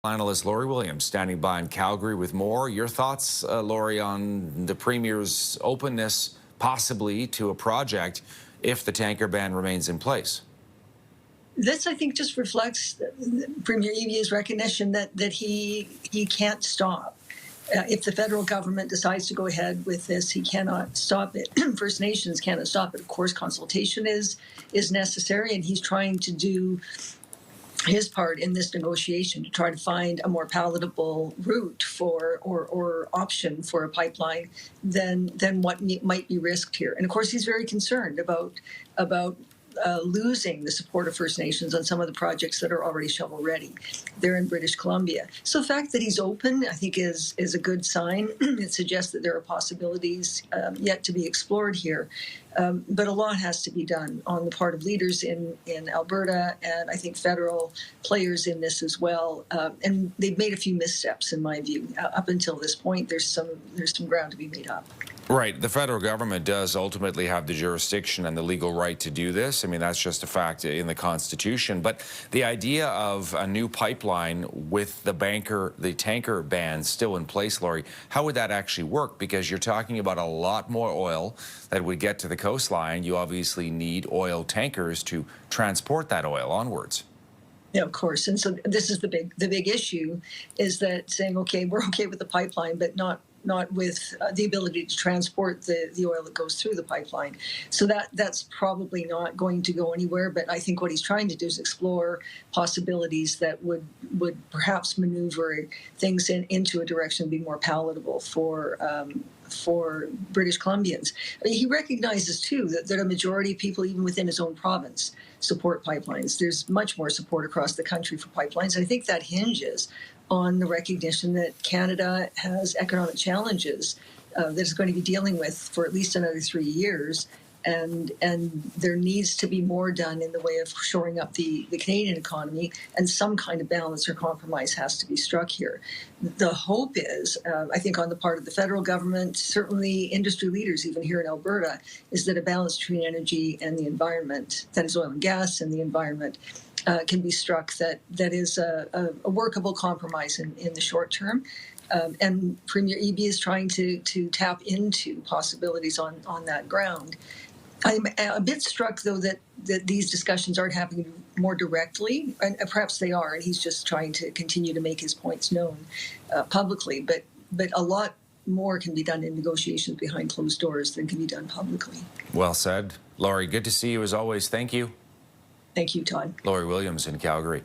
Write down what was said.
Analyst Laurie Williams standing by in Calgary with more. Your thoughts, Laurie, on the Premier's openness possibly to a project if the tanker ban remains in place? This, I think, just reflects Premier Eby's recognition that he can't stop. If the federal government decides to go ahead with this, he cannot stop it. First Nations cannot stop it. Of course, consultation is necessary, and he's trying to do his part in this negotiation to try to find a more palatable route for or option for a pipeline than what might be risked here. And of course, he's very concerned about losing the support of First Nations on some of the projects that are already shovel ready. They're in British Columbia. So the fact that he's open, I think, is a good sign. It suggests that there are possibilities yet to be explored here. But a lot has to be done on the part of leaders in Alberta, and I think federal players in this as well. And they've made a few missteps, in my view. Up until this point, there's some ground to be made up. Right. The federal government does ultimately have the jurisdiction and the legal right to do this. I mean, that's just a fact in the Constitution. But the idea of a new pipeline with the tanker ban still in place, Laurie, how would that actually work? Because you're talking about a lot more oil that would get to the coastline. You obviously need oil tankers to transport that oil onwards. Yeah, of course. And so this is the big issue, is that saying, okay, we're okay with the pipeline, but not with the ability to transport the oil that goes through the pipeline. So that's probably not going to go anywhere. But I think what he's trying to do is explore possibilities that would perhaps maneuver things into a direction being more palatable for British Columbians. I mean, he recognizes, too, that a majority of people, even within his own province, support pipelines. There's much more support across the country for pipelines. I think that hinges on the recognition that Canada has economic challenges that it's going to be dealing with for at least another 3 years. And there needs to be more done in the way of shoring up the Canadian economy, and some kind of balance or compromise has to be struck here. The hope is, I think on the part of the federal government, certainly industry leaders, even here in Alberta, is that a balance between energy and the environment, that is oil and gas and the environment, can be struck that is a workable compromise in the short term. And Premier Eby is trying to tap into possibilities on that ground. I'm a bit struck, though, that these discussions aren't happening more directly, and perhaps they are, and he's just trying to continue to make his points known publicly. But a lot more can be done in negotiations behind closed doors than can be done publicly. Well said. Laurie, good to see you as always. Thank you. Thank you, Todd. Laurie Williams in Calgary.